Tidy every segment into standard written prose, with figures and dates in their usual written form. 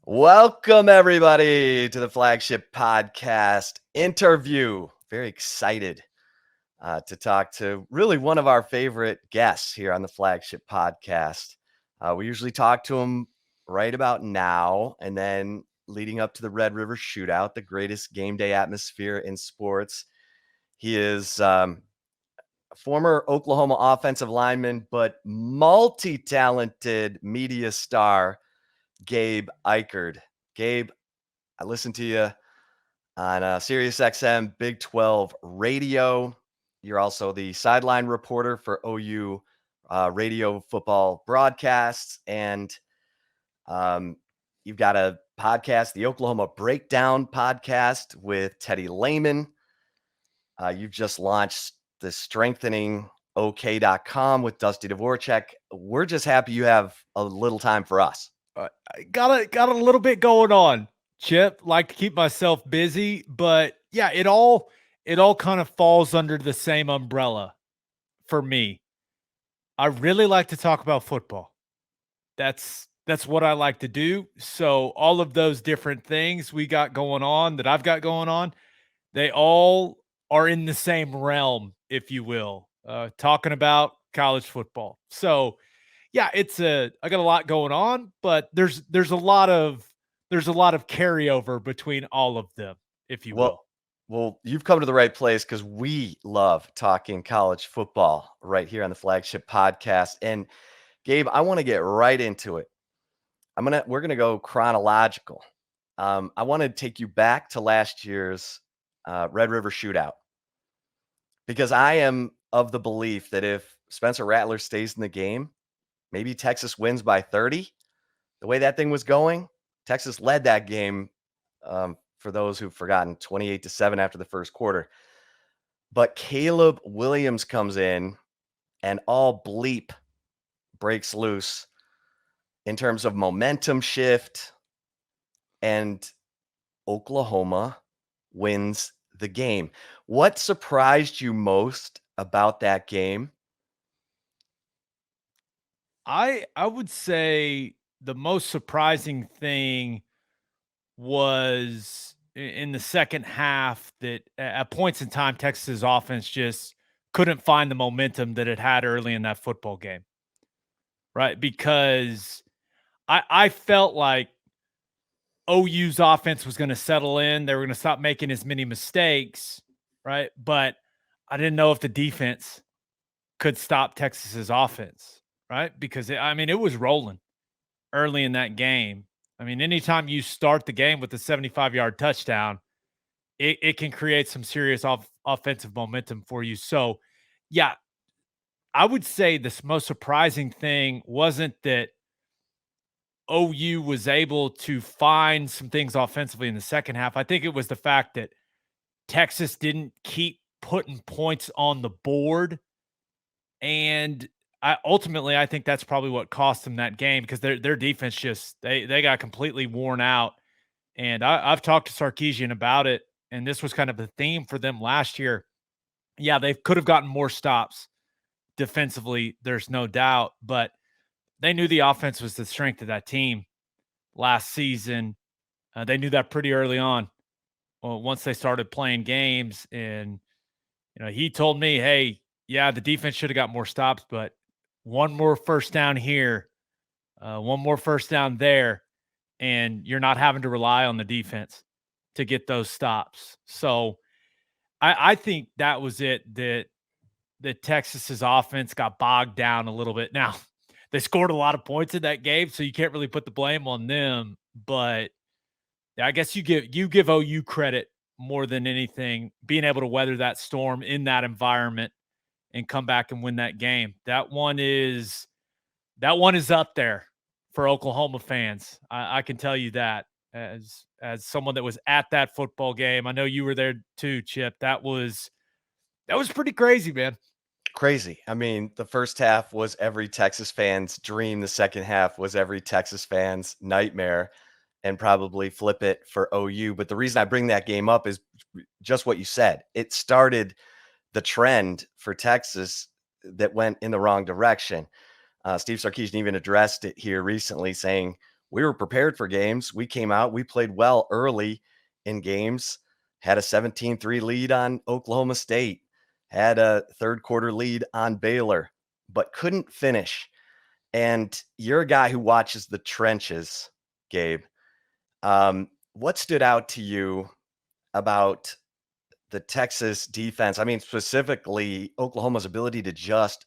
Welcome, everybody, to the Flagship podcast interview. Very excited to talk to really one of our favorite guests here on the Flagship podcast. We usually talk to him right about now and then leading up to the Red River Shootout, the greatest game day atmosphere in sports. He is a former Oklahoma offensive lineman, but multi-talented media star, Gabe Ikard. Gabe, I listened to you on SiriusXM Big 12 radio. You're also the sideline reporter for OU radio football broadcasts. And you've got a podcast, the Oklahoma Breakdown podcast with Teddy Lehman. You've just launched the strengtheningok.com with Dusty Dvorak. We're just happy you have a little time for us. I got a little bit going on, Chip. Like to keep myself busy, but yeah, it all kind of falls under the same umbrella for me. I really like to talk about football. That's what I like to do. So all of those different things we got going on that I've got going on, they all are in the same realm, if you will. Talking about college football. So yeah, I got a lot going on, but there's a lot of carryover between all of them, if you will. Well, you've come to the right place because we love talking college football right here on the Flagship podcast. And Gabe, I want to get right into it. We're gonna go chronological. I want to take you back to last year's Red River Shootout because I am of the belief that if Spencer Rattler stays in the game, maybe Texas wins by 30. The way that thing was going, Texas led that game. For those who've forgotten, 28-7 after the first quarter. But Caleb Williams comes in and all bleep breaks loose in terms of momentum shift, and Oklahoma wins the game. What surprised you most about that game? I would say the most surprising thing was in the second half that at points in time Texas offense just couldn't find the momentum that it had early in that football game. Right? Because I felt like OU's offense was going to settle in. They were going to stop making as many mistakes, right? But I didn't know if the defense could stop Texas's offense, right? Because it was rolling early in that game. I mean, anytime you start the game with a 75-yard touchdown, it can create some serious offensive momentum for you. So, yeah, I would say the most surprising thing wasn't that OU was able to find some things offensively in the second half. I think it was the fact that Texas didn't keep putting points on the board. And I think that's probably what cost them that game because their defense just they got completely worn out. And I've talked to Sarkisian about it, and this was kind of the theme for them last year. Yeah, they could have gotten more stops defensively, there's no doubt, but they knew the offense was the strength of that team last season. They knew that pretty early on. Well, once they started playing games, and he told me, "Hey, yeah, the defense should have got more stops, but one more first down here, one more first down there, and you're not having to rely on the defense to get those stops." So I think that was it. That Texas's offense got bogged down a little bit. Now, they scored a lot of points in that game, so you can't really put the blame on them. But I guess you give OU credit more than anything, being able to weather that storm in that environment and come back and win that game. That one is up there for Oklahoma fans. I can tell you that as someone that was at that football game. I know you were there too, Chip. That was pretty crazy, man. Crazy. I mean, the first half was every Texas fan's dream. The second half was every Texas fan's nightmare, and probably flip it for OU. But the reason I bring that game up is just what you said. It started the trend for Texas that went in the wrong direction. Steve Sarkisian even addressed it here recently, saying we were prepared for games. We came out, we played well early in games, had a 17-3 lead on Oklahoma State, had a third quarter lead on Baylor, but couldn't finish. And you're a guy who watches the trenches, Gabe. What stood out to you about the Texas defense? I mean, specifically Oklahoma's ability to just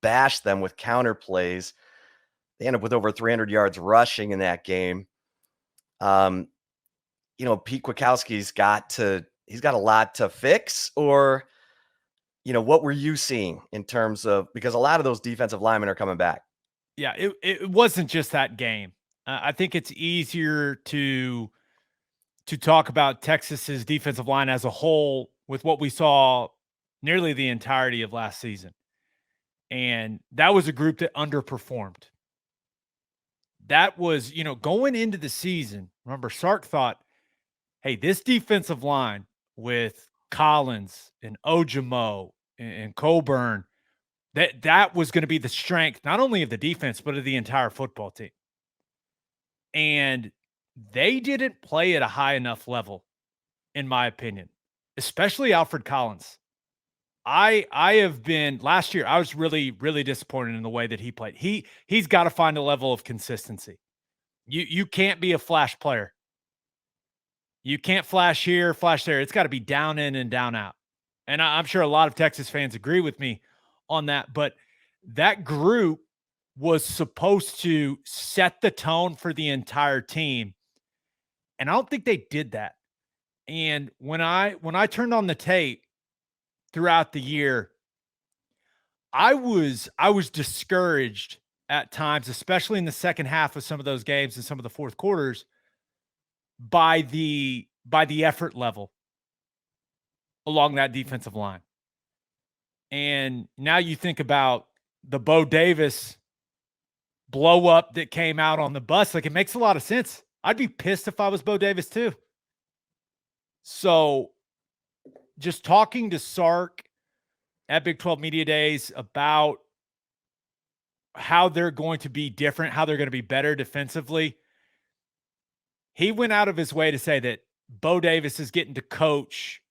bash them with counter plays. They ended up with over 300 yards rushing in that game. Pete Kwiatkowski's he's got a lot to fix, or, what were you seeing in terms of, because a lot of those defensive linemen are coming back. Yeah, it wasn't just that game. I think it's easier to talk about Texas's defensive line as a whole with what we saw nearly the entirety of last season. And that was a group that underperformed. That was, going into the season, remember, Sark thought, hey, this defensive line with Collins and Ojimo and Coburn, that was going to be the strength, not only of the defense, but of the entire football team. And they didn't play at a high enough level, in my opinion, especially Alfred Collins. I have been last year, I was really, really disappointed in the way that he played. He's got to find a level of consistency. You can't be a flash player. You can't flash here, flash there. It's got to be down in and down out. And I'm sure a lot of Texas fans agree with me on that. But that group was supposed to set the tone for the entire team. And I don't think they did that. And when I turned on the tape throughout the year, I was discouraged at times, especially in the second half of some of those games and some of the fourth quarters, by the effort level along that defensive line. And now you think about the Bo Davis blow up that came out on the bus. Like, it makes a lot of sense. I'd be pissed if I was Bo Davis too. So just talking to Sark at Big 12 Media Days about how they're going to be different, how they're going to be better defensively, he went out of his way to say that Bo Davis is getting to coach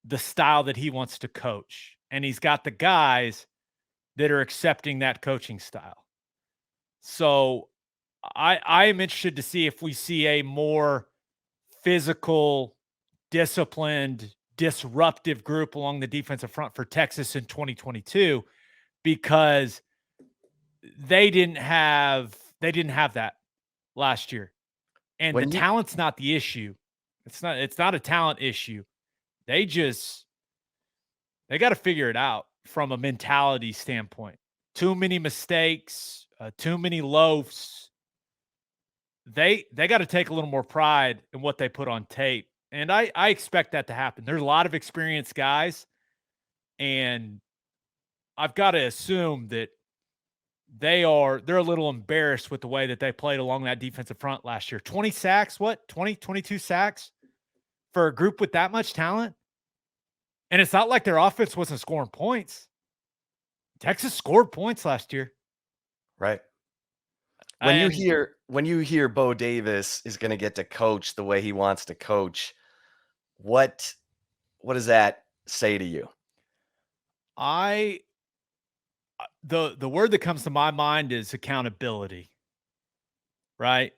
the style that he wants to coach. And he's got the guys that are accepting that coaching style. So I am interested to see if we see a more physical, disciplined, disruptive group along the defensive front for Texas in 2022, because they didn't have that last year. And the talent's not the issue. It's not a talent issue. They got to figure it out from a mentality standpoint. Too many mistakes, too many loafs. They got to take a little more pride in what they put on tape. And I expect that to happen. There's a lot of experienced guys, and I've got to assume that they're a little embarrassed with the way that they played along that defensive front last year. 20 sacks, 22 sacks for a group with that much talent? And it's not like their offense wasn't scoring points. Texas scored points last year. Right. When you hear Bo Davis is going to get to coach the way he wants to coach, what does that say to you? The word that comes to my mind is accountability. Right?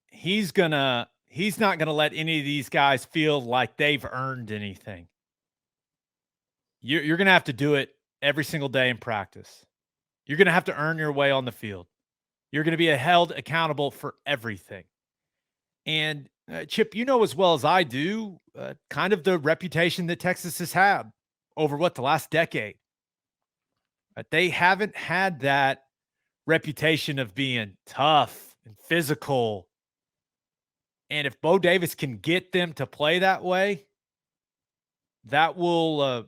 He's not going to let any of these guys feel like they've earned anything. You're going to have to do it every single day in practice. You're going to have to earn your way on the field. You're going to be held accountable for everything. And Chip, you know as well as I do, kind of the reputation that Texas has had over the last decade. They haven't had that reputation of being tough and physical. And if Bo Davis can get them to play that way, that will,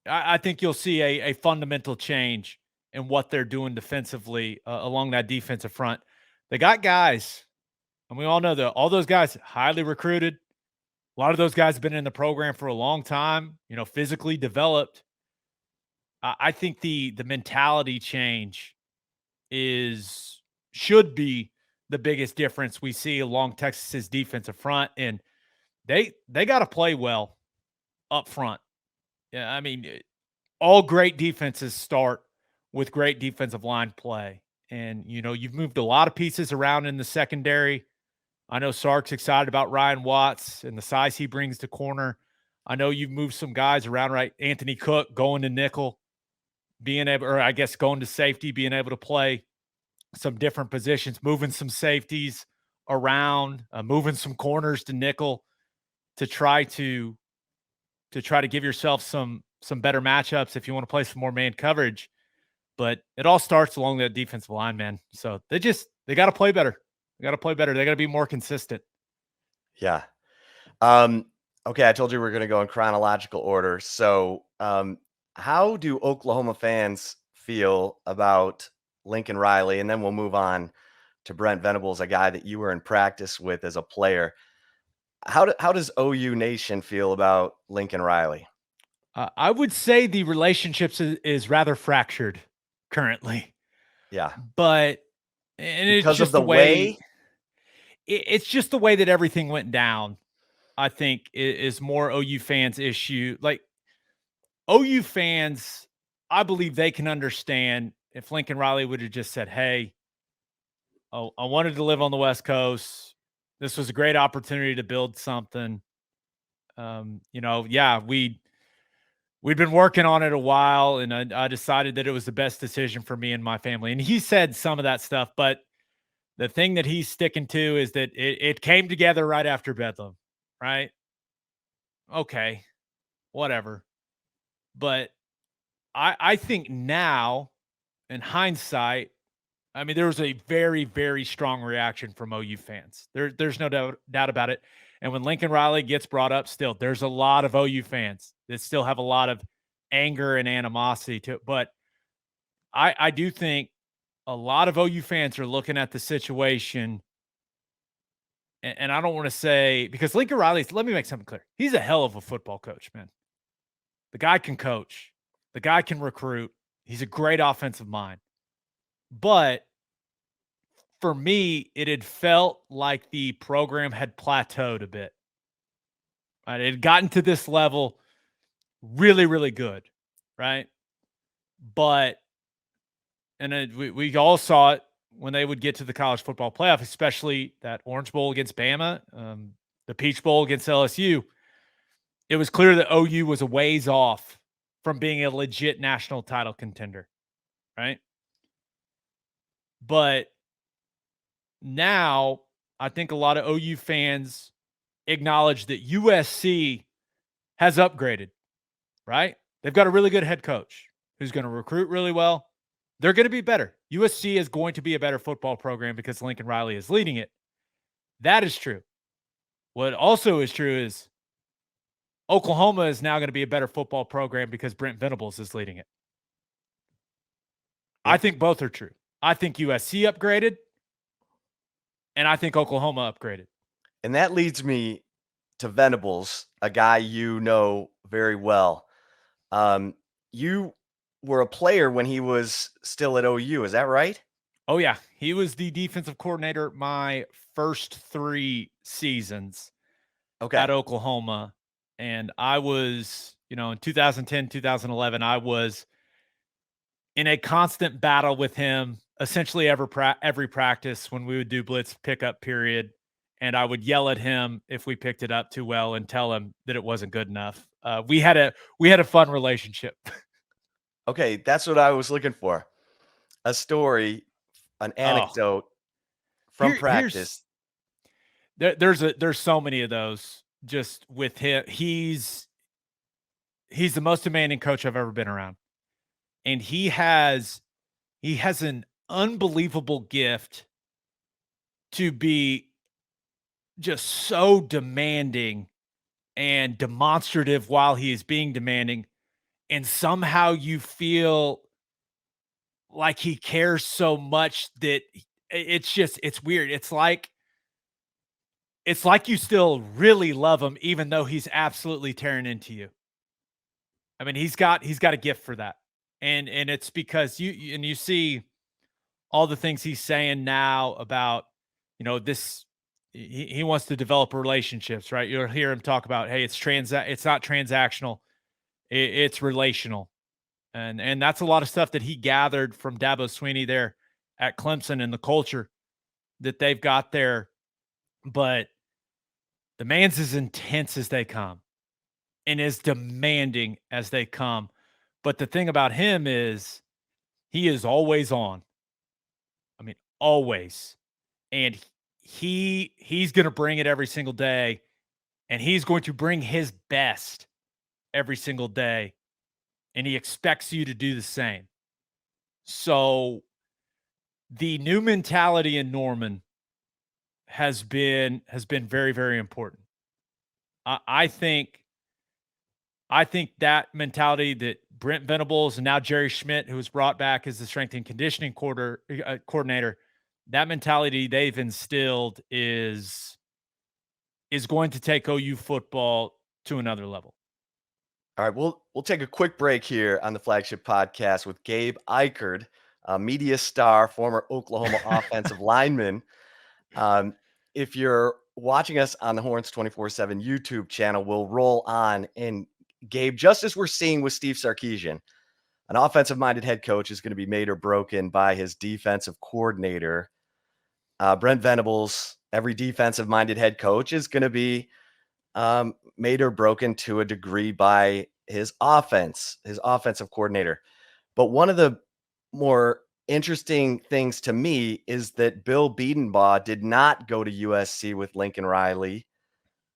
I think you'll see a fundamental change in what they're doing defensively along that defensive front. They got guys, and we all know that all those guys highly recruited. A lot of those guys have been in the program for a long time, physically developed. I think the mentality change should be the biggest difference we see along Texas's defensive front, and they got to play well up front. Yeah, I mean, all great defenses start with great defensive line play. And, you've moved a lot of pieces around in the secondary. I know Sark's excited about Ryan Watts and the size he brings to corner. I know you've moved some guys around, right? Anthony Cook going to nickel, going to safety, being able to play some different positions, moving some safeties around, moving some corners to nickel to try to give yourself some better matchups if you want to play some more man coverage. But it all starts along the defensive line, man. So they got to play better. They got to play better. They got to be more consistent. Yeah. Okay, I told you we're going to go in chronological order. So, how do Oklahoma fans feel about Lincoln Riley? And then we'll move on to Brent Venables, a guy that you were in practice with as a player. How does OU Nation feel about Lincoln Riley? I would say the relationships is rather fractured currently. Yeah. But because it's just of the way it's just the way that everything went down, I think is more OU fans' issue. Like OU fans, I believe they can understand if Lincoln Riley would have just said, "Hey, I wanted to live on the West Coast. This was a great opportunity to build something." We'd been working on it a while, and I decided that it was the best decision for me and my family. And he said some of that stuff, but the thing that he's sticking to is that it came together right after Bedlam, right? Okay, whatever. But I think now, in hindsight, I mean, there was a very, very strong reaction from OU fans. There's no doubt about it. And when Lincoln Riley gets brought up, still, there's a lot of OU fans that still have a lot of anger and animosity to it. But I do think a lot of OU fans are looking at the situation, and I don't want to say, because Lincoln Riley, let me make something clear. He's a hell of a football coach, man. The guy can coach. The guy can recruit. He's a great offensive mind. But for me, it had felt like the program had plateaued a bit. Right? It had gotten to this level really, really good, right? But, and we all saw it when they would get to the college football playoff, especially that Orange Bowl against Bama, the Peach Bowl against LSU. It was clear that OU was a ways off from being a legit national title contender, right? But now I think a lot of OU fans acknowledge that USC has upgraded, right? They've got a really good head coach who's going to recruit really well. They're going to be better. USC is going to be a better football program because Lincoln Riley is leading it. That is true. What also is true is Oklahoma is now going to be a better football program because Brent Venables is leading it. I think both are true. I think USC upgraded, and I think Oklahoma upgraded. And that leads me to Venables, a guy you know very well. You were a player when he was still at OU. Is that right? Oh, yeah. He was the defensive coordinator my first 3 seasons at Oklahoma. And I was, in 2010, 2011, I was in a constant battle with him, essentially every practice when we would do blitz pickup period. And I would yell at him if we picked it up too well and tell him that it wasn't good enough. We had a fun relationship. Okay, that's what I was looking for. A story, an anecdote from practice. There's so many of those just with him. He's the most demanding coach I've ever been around. And he has an unbelievable gift to be just so demanding and demonstrative while he is being demanding. And somehow you feel like he cares so much that it's weird. It's like you still really love him, even though he's absolutely tearing into you. I mean, he's got a gift for that. And it's because you see all the things he's saying now about this he wants to develop relationships, right? You'll hear him talk about, hey, it's not transactional, it's relational. And that's a lot of stuff that he gathered from Dabo Swinney there at Clemson and the culture that they've got there. But the man's as intense as they come and as demanding as they come. But the thing about him is he is always on. I mean, always. And he's going to bring it every single day, and he's going to bring his best every single day, and he expects you to do the same. So the new mentality in Norman has been very, very important. I think that mentality that Brent Venables and now Jerry Schmidt, who was brought back as the strength and conditioning coordinator, that mentality they've instilled is going to take OU football to another level. All right, we'll take a quick break here on the Flagship Podcast with Gabe Ikard, a media star, former Oklahoma offensive lineman. If you're watching us on the Horns 24/7 YouTube channel, we'll roll on. And Gabe, just as we're seeing with Steve Sarkisian, an offensive-minded head coach is going to be made or broken by his defensive coordinator. Brent Venables, every defensive-minded head coach is going to be made or broken to a degree by his offensive coordinator. But one of the more interesting things to me is that Bill Biedenbaugh did not go to USC with Lincoln Riley.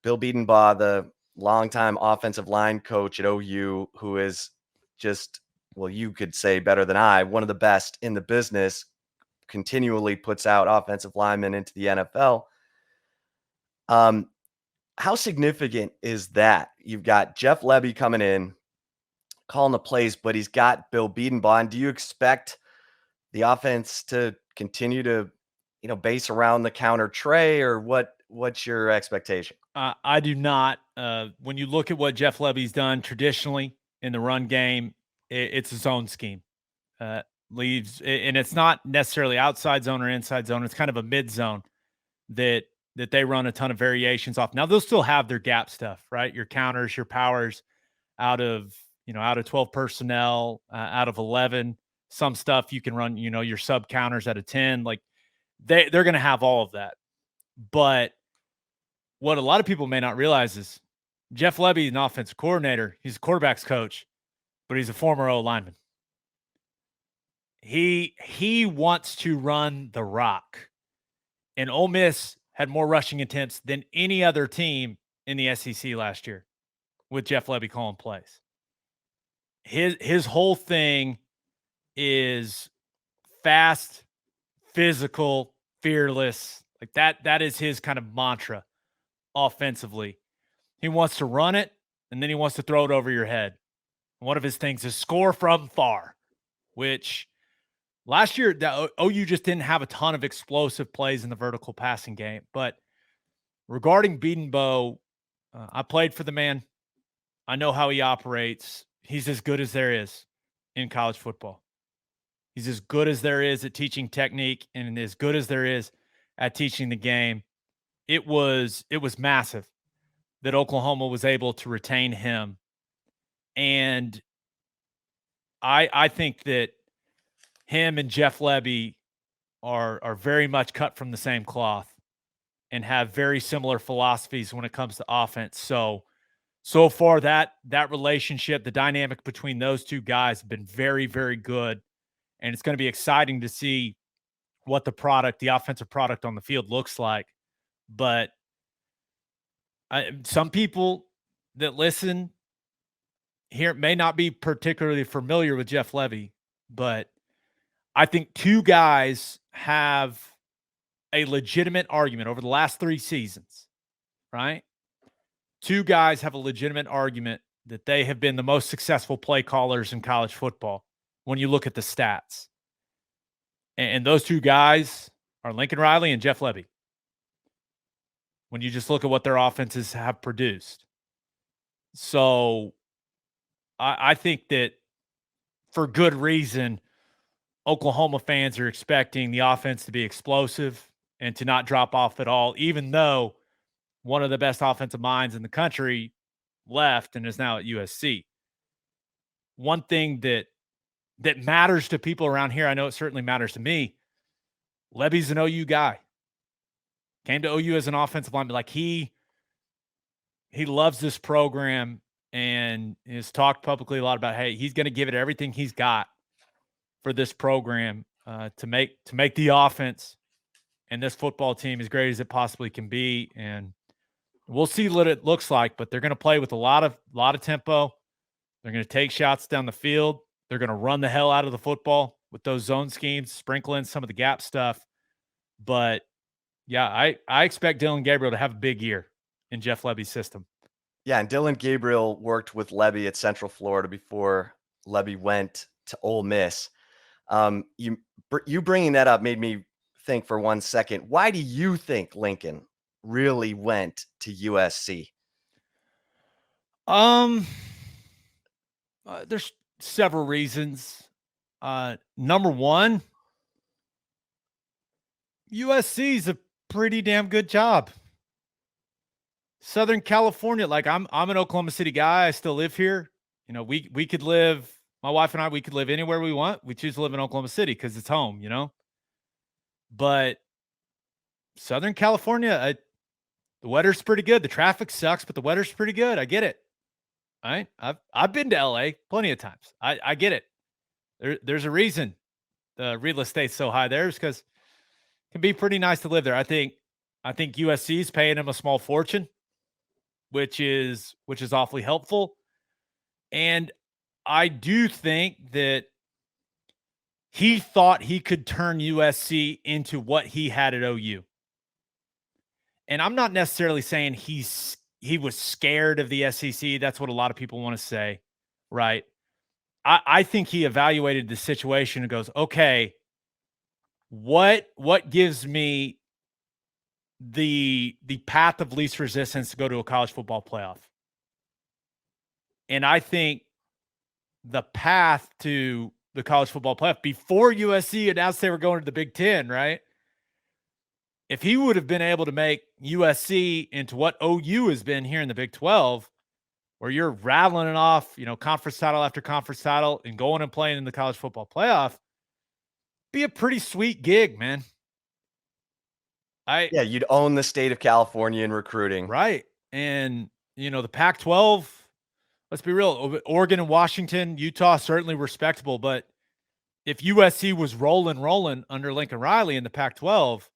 Bill Biedenbaugh, the longtime offensive line coach at OU, who is just, well, you could say better than I, one of the best in the business, continually puts out offensive linemen into the NFL. How significant is that? You've got Jeff Lebby coming in, calling the plays, but he's got Bill Biedenbaugh. And do you expect the offense to continue to, base around the counter tray, or what's your expectation? I do not. When you look at what Jeff Lebby's done traditionally in the run game, it's a zone scheme. Leaves, and it's not necessarily outside zone or inside zone. It's kind of a mid zone that they run a ton of variations off. Now they'll still have their gap stuff, right? Your counters, your powers out of 12 personnel, out of 11. Some stuff you can run, your sub counters out of 10. Like they're going to have all of that. But what a lot of people may not realize is Jeff Lebby is an offensive coordinator. He's a quarterback's coach, but he's a former O lineman. He wants to run the rock. And Ole Miss had more rushing attempts than any other team in the SEC last year with Jeff Lebby calling plays. His whole thing is fast, physical, fearless. Like that is his kind of mantra offensively. He wants to run it, and then he wants to throw it over your head. One of his things is score from far, which last year, the OU just didn't have a ton of explosive plays in the vertical passing game. But regarding Biedenbaugh, I played for the man. I know how he operates. He's as good as there is in college football. He's as good as there is at teaching technique and as good as there is at teaching the game. It was massive that Oklahoma was able to retain him. And I think that him and Jeff Lebby are very much cut from the same cloth and have very similar philosophies when it comes to offense. So far that relationship, the dynamic between those two guys have been very, very good. And it's going to be exciting to see what the offensive product on the field looks like. But some people that listen here may not be particularly familiar with Jeff Lebby, but I think two guys have a legitimate argument over the last 3 seasons, right? Two guys have a legitimate argument that they have been the most successful play callers in college football when you look at the stats. And those two guys are Lincoln Riley and Jeff Lebby. When you just look at what their offenses have produced. So I think that for good reason, Oklahoma fans are expecting the offense to be explosive and to not drop off at all, even though one of the best offensive minds in the country left and is now at USC. One thing that matters to people around here, I know it certainly matters to me, Levy's an OU guy. Came to OU as an offensive lineman. Like he loves this program and has talked publicly a lot about, hey, he's going to give it everything he's got for this program to make the offense and this football team as great as it possibly can be. And we'll see what it looks like, but they're going to play with a lot of tempo. They're going to take shots down the field. They're going to run the hell out of the football with those zone schemes, sprinkle in some of the gap stuff. But yeah, I expect Dillon Gabriel to have a big year in Jeff Levy's system. Yeah, and Dillon Gabriel worked with Levy at Central Florida before Levy went to Ole Miss. You bringing that up made me think for 1 second. Why do you think Lincoln really went to USC? There's several reasons. Number one, USC is a pretty damn good job. Southern California, like I'm an Oklahoma City guy. I still live here. You know, we could live, my wife and I, we could live anywhere we want. We choose to live in Oklahoma City because it's home, you know. But Southern California, the weather's pretty good. The traffic sucks, but the weather's pretty good. I get it. All right. I've been to LA plenty of times. I get it. There's a reason the real estate's so high there is because it can be pretty nice to live there. I think USC is paying him a small fortune, which is awfully helpful. And I do think that he thought he could turn USC into what he had at OU. And I'm not necessarily saying he was scared of the SEC. That's what a lot of people want to say, right? I think he evaluated the situation and goes, okay, what gives me the path of least resistance to go to a college football playoff? And I think the path to the college football playoff before USC announced they were going to the Big Ten, right? If he would have been able to make USC into what OU has been here in the Big 12, where you're rattling it off, you know, conference title after conference title and going and playing in the college football playoff, be a pretty sweet gig, man. Yeah, you'd own the state of California in recruiting. Right. And, you know, the Pac-12, let's be real, Oregon and Washington, Utah, certainly respectable. But if USC was rolling under Lincoln Riley in the Pac-12,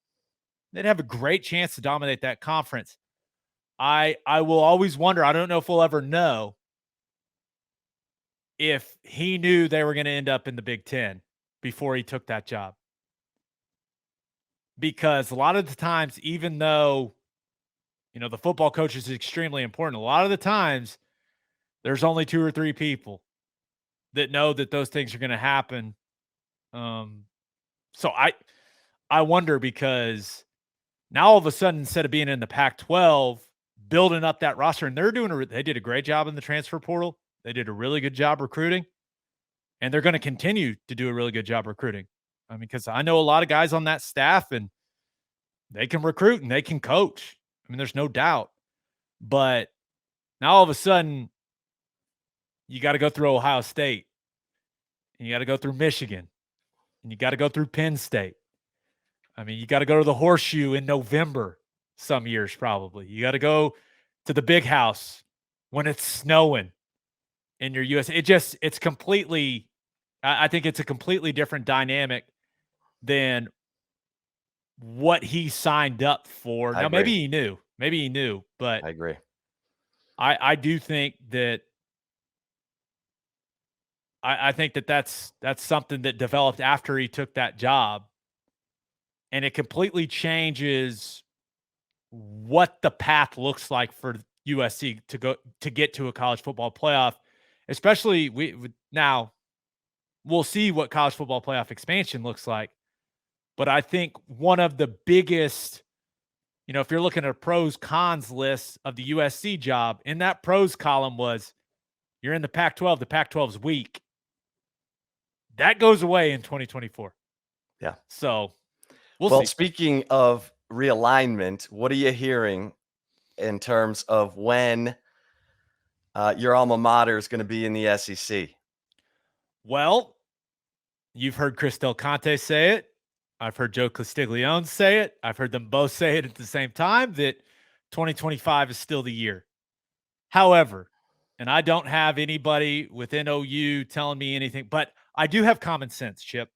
they'd have a great chance to dominate that conference. I will always wonder, I don't know if we'll ever know if he knew they were going to end up in the Big Ten before he took that job. Because a lot of the times, even though, you know, the football coach is extremely important, a lot of the times there's only 2 or 3 people that know that those things are going to happen. So I wonder, because now all of a sudden, instead of being in the Pac-12, building up that roster, and they did a great job in the transfer portal. They did a really good job recruiting, and they're going to continue to do a really good job recruiting. I mean, because I know a lot of guys on that staff, and they can recruit and they can coach. I mean, there's no doubt. But now all of a sudden, you got to go through Ohio State, and you got to go through Michigan, and you got to go through Penn State. I mean, you got to go to the Horseshoe in November some years probably. You got to go to the Big House when it's snowing in your US. It's completely, I think it's a completely different dynamic than what he signed up for. Now, maybe he knew, but I agree. I do think that I think that's something that developed after he took that job, and it completely changes what the path looks like for USC to get to a college football playoff. Especially now we'll see what college football playoff expansion looks like. But I think one of the biggest, you know, if you're looking at a pros cons list of the USC job, in that pros column was you're in the Pac-12. The Pac-12's weak. That goes away in 2024. Yeah. So we'll see. Speaking of realignment, what are you hearing in terms of when your alma mater is going to be in the SEC? Well, you've heard Chris Del Conte say it. I've heard Joe Castiglione say it. I've heard them both say it at the same time that 2025 is still the year. However, and I don't have anybody within OU telling me anything, but I do have common sense, Chip.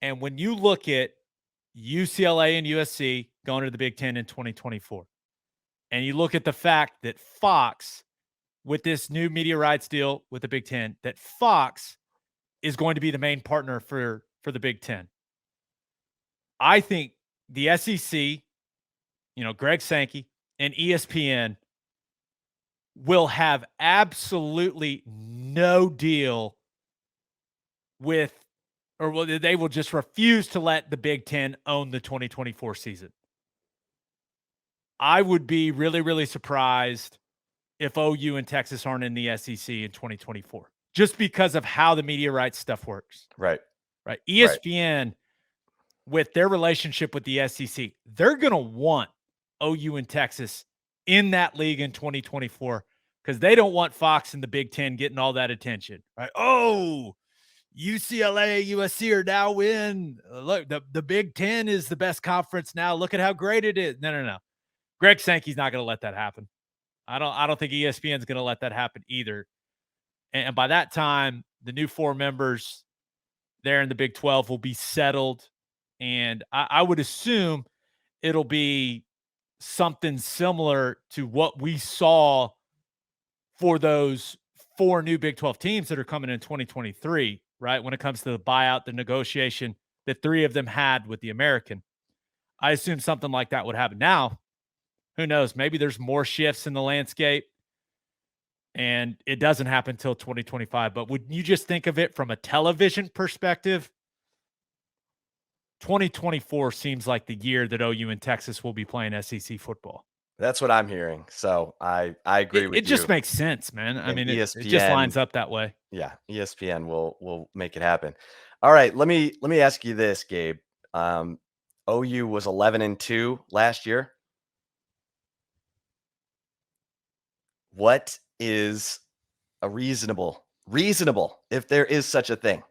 And when you look at UCLA and USC going to the Big Ten in 2024, and you look at the fact that Fox, with this new media rights deal with the Big Ten, that Fox is going to be the main partner for the Big Ten. I think the SEC, Greg Sankey and ESPN will have absolutely no deal with, or they will just refuse to let the Big Ten own the 2024 season. I would be really, really surprised if OU and Texas aren't in the SEC in 2024, just because of how the media rights stuff works. Right. ESPN, with their relationship with the SEC, they're going to want OU and Texas in that league in 2024 because they don't want Fox and the Big Ten getting all that attention. Right? Oh, UCLA, USC are now in. Look, the Big Ten is the best conference now. Look at how great it is. No. Greg Sankey's not going to let that happen. I don't think ESPN's going to let that happen either. And by that time, the new 4 members there in the Big 12 will be settled. And I would assume it'll be something similar to what we saw for those 4 new Big 12 teams that are coming in 2023, right? When it comes to the buyout, the negotiation that 3 of them had with the American. I assume something like that would happen. Now, who knows? Maybe there's more shifts in the landscape and it doesn't happen until 2025. But would you just think of it from a television perspective? 2024 seems like the year that OU and Texas will be playing SEC football. That's what I'm hearing. So I agree with you. It just makes sense, man. I mean, ESPN, it just lines up that way. Yeah, ESPN will make it happen. All right, let me ask you this, Gabe. OU was 11-2 last year. What is a reasonable, if there is such a thing,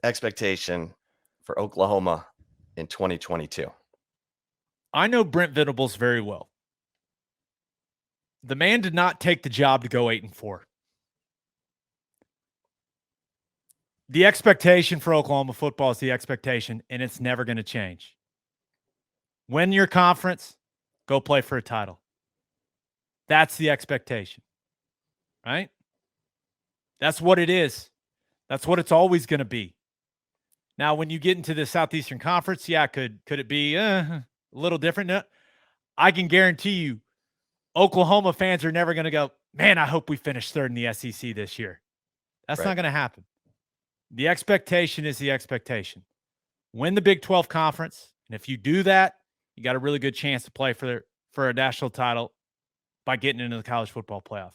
expectation for Oklahoma in 2022? I know Brent Venables very well. The man did not take the job to go 8-4. The expectation for Oklahoma football is the expectation, and it's never going to change. Win your conference, go play for a title. That's the expectation, right? That's what it is. That's what it's always going to be. Now, when you get into the Southeastern Conference, yeah, could it be a little different? No. I can guarantee you, Oklahoma fans are never going to go, man, I hope we finish 3rd in the SEC this year. That's not going to happen. The expectation is the expectation. Win the Big 12 Conference, and if you do that, you got a really good chance to play for a national title by getting into the college football playoff.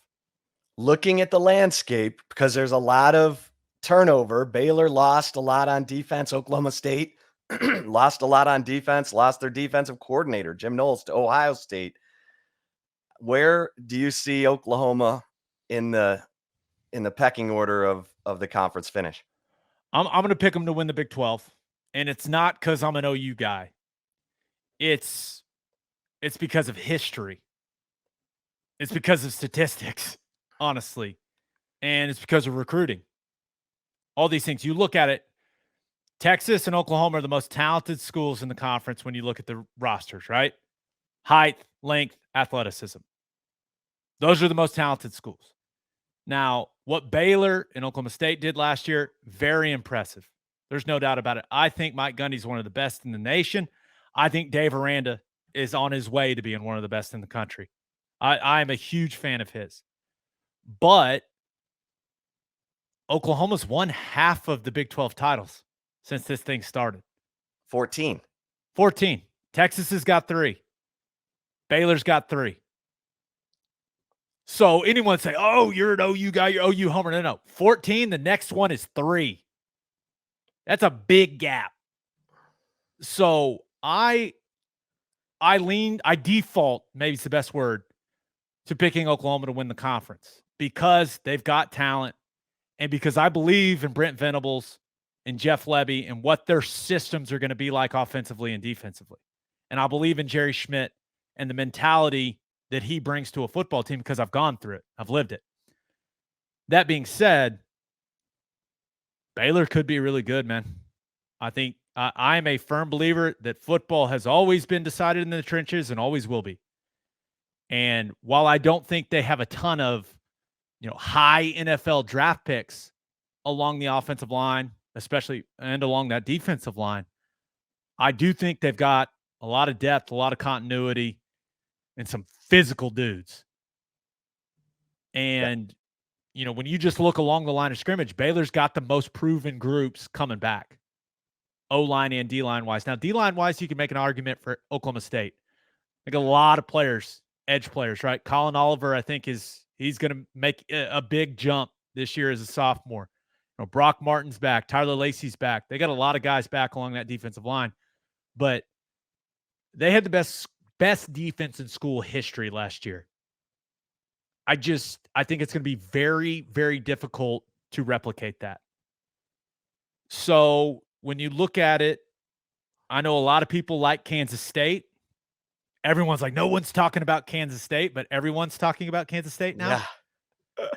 Looking at the landscape, because there's a lot of turnover. Baylor lost a lot on defense. Oklahoma State lost a lot on defense, lost their defensive coordinator, Jim Knowles, to Ohio State. Where do you see Oklahoma in the pecking order of the conference finish? I'm going to pick them to win the Big 12, and it's not because I'm an OU guy. It's because of history. It's because of statistics, honestly, and it's because of recruiting. All these things. You look at it, Texas and Oklahoma are the most talented schools in the conference when you look at the rosters, right? Height, length, athleticism. Those are the most talented schools. Now, what Baylor and Oklahoma State did last year, very impressive. There's no doubt about it. I think Mike Gundy's one of the best in the nation. I think Dave Aranda is on his way to being one of the best in the country. I am a huge fan of his. But Oklahoma's won half of the Big 12 titles since this thing started. 14. Texas has got 3. Baylor's got 3. So anyone say, oh, you're an OU guy, you're OU homer. No. 14, the next one is 3. That's a big gap. So I I default, maybe it's the best word, to picking Oklahoma to win the conference because they've got talent and because I believe in Brent Venables and Jeff Lebby and what their systems are going to be like offensively and defensively. And I believe in Jerry Schmidt and the mentality that he brings to a football team because I've gone through it. I've lived it. That being said, Baylor could be really good, man. I think I am a firm believer that football has always been decided in the trenches and always will be. And while I don't think they have a ton of, high NFL draft picks along the offensive line, especially and along that defensive line, I do think they've got a lot of depth, a lot of continuity, and some physical dudes. And, when you just look along the line of scrimmage, Baylor's got the most proven groups coming back, O-line and D-line wise. Now, D-line wise, you can make an argument for Oklahoma State. Like a lot of players, edge players, right? Colin Oliver, I think, he's going to make a big jump this year as a sophomore. Brock Martin's back. Tyler Lacey's back. They got a lot of guys back along that defensive line. But they had the best defense in school history last year. I think it's going to be very, very difficult to replicate that. So when you look at it, I know a lot of people like Kansas State. Everyone's like, no one's talking about Kansas State, but everyone's talking about Kansas State now. Yeah.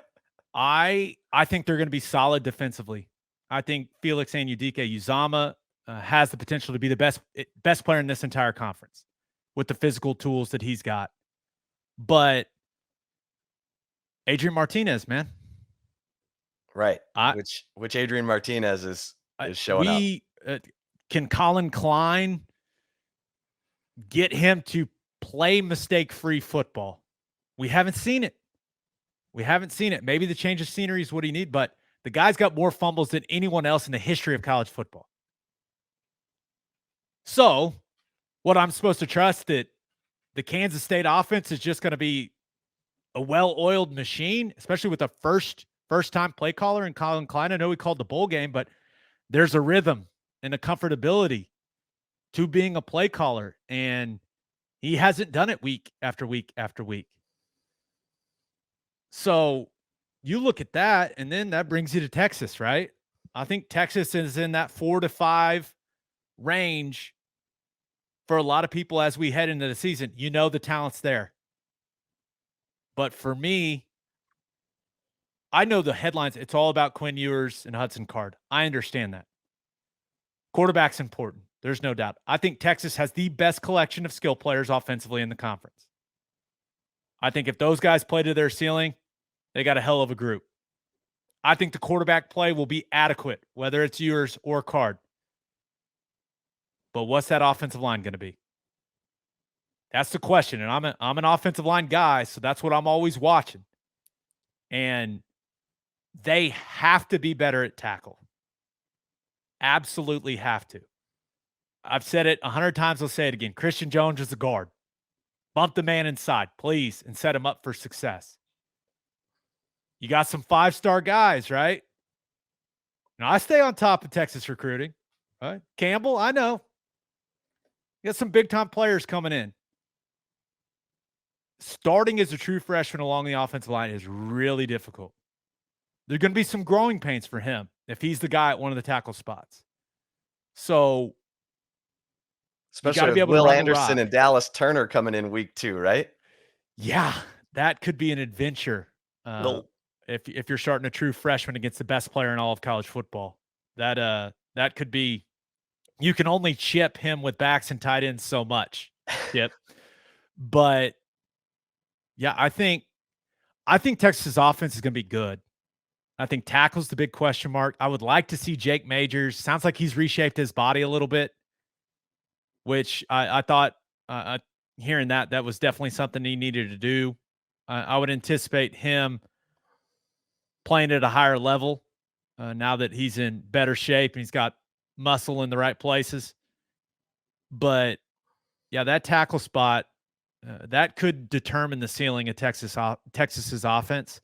I think they're going to be solid defensively. I think Felix Anudike-Uzomah has the potential to be the best player in this entire conference with the physical tools that he's got. But Adrian Martinez, man. Right. Which Adrian Martinez is showing up. Can Colin Klein get him to play mistake-free football? We haven't seen it. Maybe the change of scenery is what he needs, but the guy's got more fumbles than anyone else in the history of college football. So, what I'm supposed to trust that the Kansas State offense is just going to be a well-oiled machine, especially with a first-time play caller in Colin Klein. I know he called the bowl game, but there's a rhythm and a comfortability to being a play caller, and he hasn't done it week after week after week. So you look at that, and then that brings you to Texas, right? I think Texas is in that 4 to 5 range for a lot of people as we head into the season. The talent's there. But for me, I know the headlines. It's all about Quinn Ewers and Hudson Card. I understand that. Quarterback's important. There's no doubt. I think Texas has the best collection of skill players offensively in the conference. I think if those guys play to their ceiling, they got a hell of a group. I think the quarterback play will be adequate, whether it's Ewers or Card. But what's that offensive line going to be? That's the question. And I'm an offensive line guy, so that's what I'm always watching. And they have to be better at tackle. Absolutely have to. I've said it 100 times. I'll say it again. Christian Jones is a guard. Bump the man inside, please, and set him up for success. You got some 5-star guys, right? Now, I stay on top of Texas recruiting. Right? Campbell, I know. You got some big-time players coming in. Starting as a true freshman along the offensive line is really difficult. There are going to be some growing pains for him if he's the guy at one of the tackle spots. So, especially with Will Anderson and Dallas Turner coming in week 2, right? Yeah, that could be an adventure. If you're starting a true freshman against the best player in all of college football, that could be. You can only chip him with backs and tight ends so much. Yep. But yeah, I think Texas' offense is going to be good. I think tackle's the big question mark. I would like to see Jake Majors. Sounds like he's reshaped his body a little bit, which I thought hearing that was definitely something he needed to do. I would anticipate him playing at a higher level now that he's in better shape and he's got muscle in the right places. But yeah, that tackle spot, that could determine the ceiling of Texas's offense.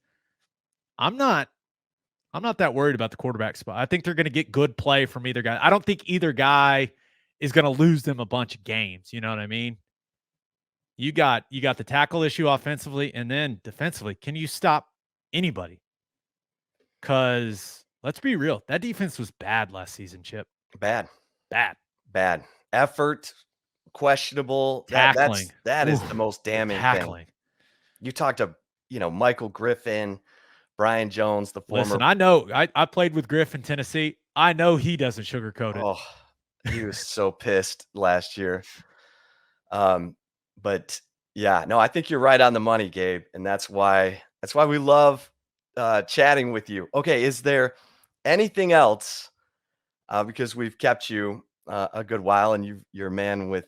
I'm not that worried about the quarterback spot. I think they're going to get good play from either guy. I don't think either guy is going to lose them a bunch of games. You know what I mean? You got the tackle issue offensively, and then defensively. Can you stop anybody? Because let's be real, that defense was bad last season, Chip. Bad. Bad. Effort, questionable. Tackling. That is Oof, the most the damning thing. tackling. You talked to, Michael Griffin, Brian Jones, the former. Listen, I know I played with Griff in Tennessee. I know he doesn't sugarcoat it. Oh, he was so pissed last year. But yeah, no, I think you're right on the money, Gabe, and that's why we love chatting with you. Okay, is there anything else? Because we've kept you a good while, and you're a man with,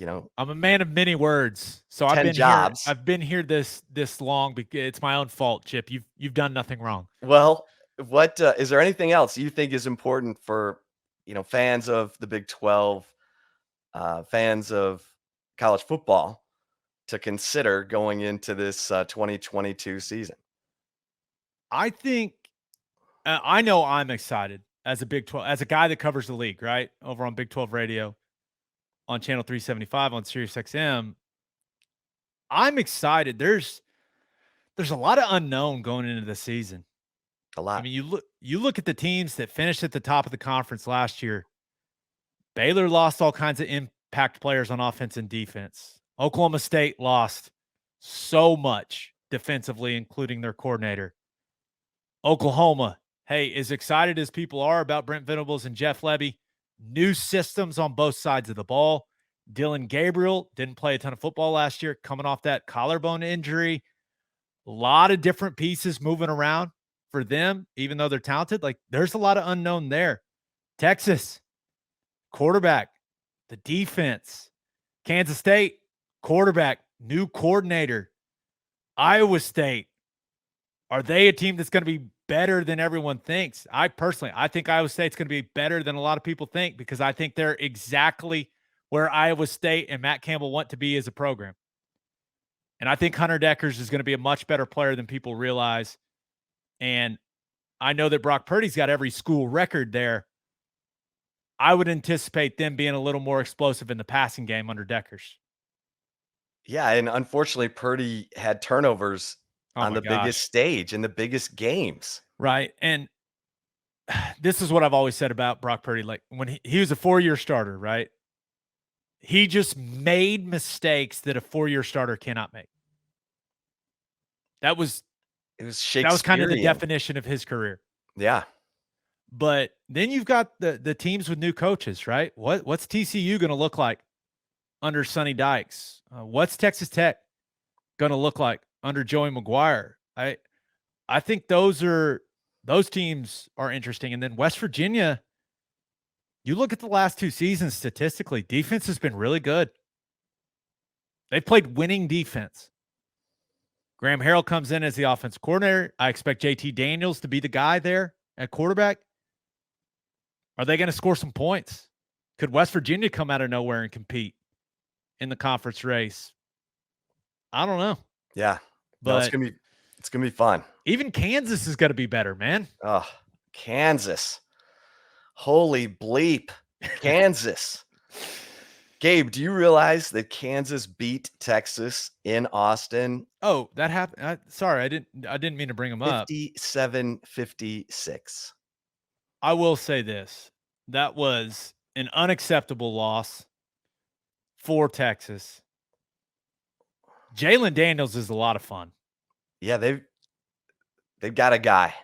I'm a man of many words, so I've 10 been jobs. here. I've been here this long because it's my own fault, Chip. You've done nothing wrong. Well, what is there anything else you think is important for fans of the Big 12, fans of college football to consider going into this 2022 season? I think I know I'm excited as a Big 12, as a guy that covers the league, right? Over on Big 12 radio, on channel 375 on SiriusXM. I'm excited. There's a lot of unknown going into the season. A lot. I mean, you look at the teams that finished at the top of the conference last year. Baylor lost all kinds of impact players on offense and defense. Oklahoma State lost so much defensively, including their coordinator. Oklahoma, hey, as excited as people are about Brent Venables and Jeff Lebby, new systems on both sides of the ball. Dylan Gabriel didn't play a ton of football last year, coming off that collarbone injury. A lot of different pieces moving around for them, even though they're talented. Like, there's a lot of unknown there. Texas, quarterback, the defense. Kansas State, quarterback, new coordinator. Iowa State, are they a team that's going to be better than everyone thinks? I think Iowa State's going to be better than a lot of people think, because I think they're exactly where Iowa State and Matt Campbell want to be as a program. And I think Hunter Deckers is going to be a much better player than people realize. And I know that Brock Purdy's got every school record there. I would anticipate them being a little more explosive in the passing game under Deckers. Yeah, and unfortunately, Purdy had turnovers on the biggest stage in the biggest games. Right. And this is what I've always said about Brock Purdy. Like, when he was a 4-year starter, right? He just made mistakes that a 4-year starter cannot make. It was kind of the definition of his career. Yeah. But then you've got the teams with new coaches, right? What's TCU going to look like under Sonny Dykes? What's Texas Tech going to look like under Joey McGuire? I think those teams are interesting. And then West Virginia, you look at the last 2 seasons statistically, defense has been really good. They've played winning defense. Graham Harrell comes in as the offensive coordinator. I expect JT Daniels to be the guy there at quarterback. Are they going to score some points? Could West Virginia come out of nowhere and compete in the conference race? I don't know. Yeah. But it's going to be fun. Even Kansas is going to be better, man. Oh, Kansas. Holy bleep. Kansas. Gabe, do you realize that Kansas beat Texas in Austin? Oh, that happened. Sorry, I didn't mean to bring them up. 57-56. I will say this. That was an unacceptable loss for Texas. Jalen Daniels is a lot of fun. Yeah, they've got a guy.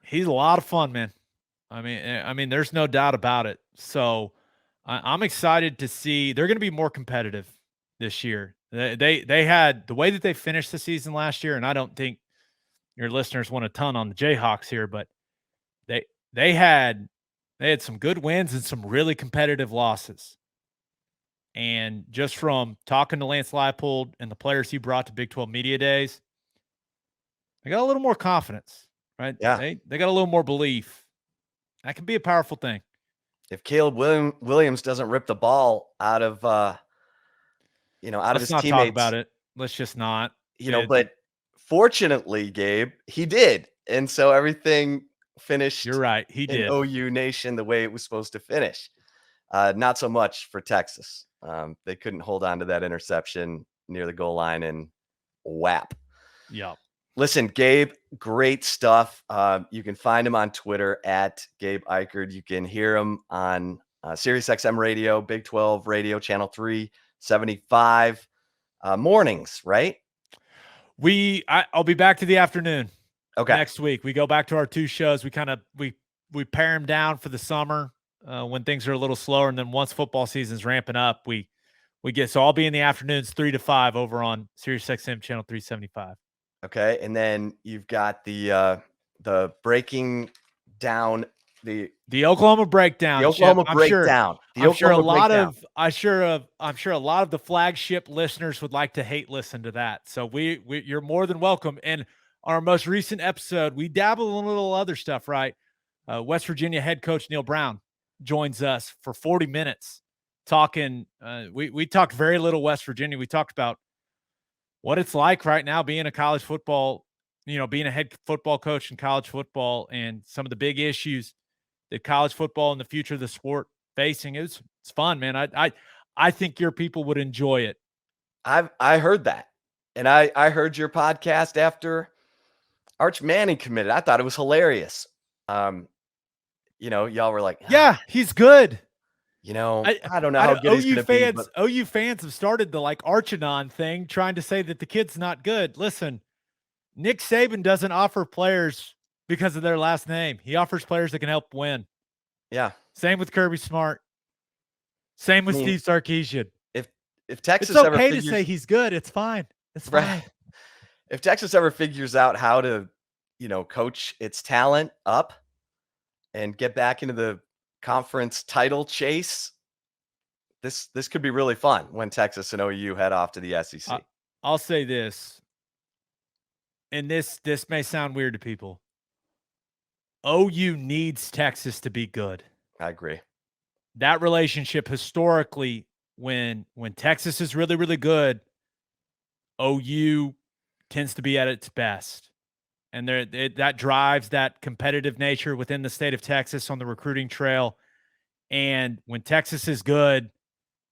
He's a lot of fun, man. I mean, there's no doubt about it. So I'm excited to see they're going to be more competitive this year. They had the way that they finished the season last year, and I don't think your listeners want a ton on the Jayhawks here, but they had some good wins and some really competitive losses. And just from talking to Lance Leipold and the players he brought to Big 12 Media Days, they got a little more confidence, right? Yeah. They got a little more belief. That can be a powerful thing. If Caleb Williams doesn't rip the ball out of out of his teammates. Let's not talk about it. Let's just not. But fortunately, Gabe, he did. And so everything finished. You're right. He did. In OU Nation the way it was supposed to finish. Not so much for Texas. They couldn't hold on to that interception. near the goal line and whap. Yeah. Listen, Gabe, great stuff. You can find him on Twitter at Gabe Ikard. You can hear him on SiriusXM Radio, Big 12 Radio, Channel 375 mornings, right? I'll be back to the afternoon next week. We go back to our 2 shows. We kind of we pare them down for the summer when things are a little slower, and then once football season's ramping up, we get. So I'll be in the afternoons 3 to 5 over on SiriusXM Channel 375. Okay, and then you've got the breaking down the Oklahoma breakdown. The Oklahoma Chip. breakdown. I'm sure a lot of the Flagship listeners would like to hate listen to that. So you're more than welcome. And our most recent episode, we dabble in a little other stuff, right? West Virginia head coach Neal Brown joins us for 40 minutes talking. We talked very little West Virginia. We talked about what it's like right now being a college football, being a head football coach in college football, and some of the big issues that college football and the future of the sport facing. It's fun, man. I think your people would enjoy it. I heard that. And I heard your podcast after Arch Manning committed. I thought it was hilarious. Y'all were like, yeah, he's good. I don't know how good he's going to be. But OU fans have started the Archanon thing, trying to say that the kid's not good. Listen, Nick Saban doesn't offer players because of their last name. He offers players that can help win. Yeah. Same with Kirby Smart. Same with Steve Sarkisian. If Texas it's okay to say he's good, it's fine. It's fine. Right. If Texas ever figures out how to, coach its talent up and get back into the conference title chase, this could be really fun when Texas and OU head off to the SEC. I'll say this, and this may sound weird to people. OU needs Texas to be good. I agree. That relationship historically, when Texas is really, really good, OU tends to be at its best. And that drives that competitive nature within the state of Texas on the recruiting trail. And when Texas is good,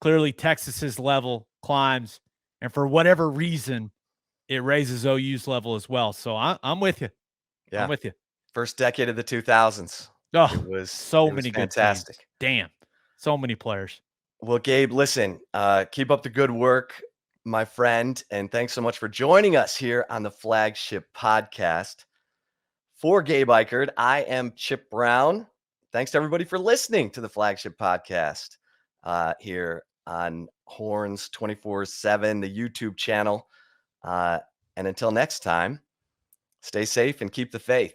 clearly Texas's level climbs. And for whatever reason, it raises OU's level as well. So I'm with you. Yeah. I'm with you. First decade of the 2000s. Oh, it was many good fantastic. Teams. Damn. So many players. Well, Gabe, listen, keep up the good work, my friend. And thanks so much for joining us here on the Flagship Podcast. For Gabe Ikard, I am Chip Brown. Thanks to everybody for listening to the Flagship Podcast here on Horns 24/7, the YouTube channel. And until next time, stay safe and keep the faith.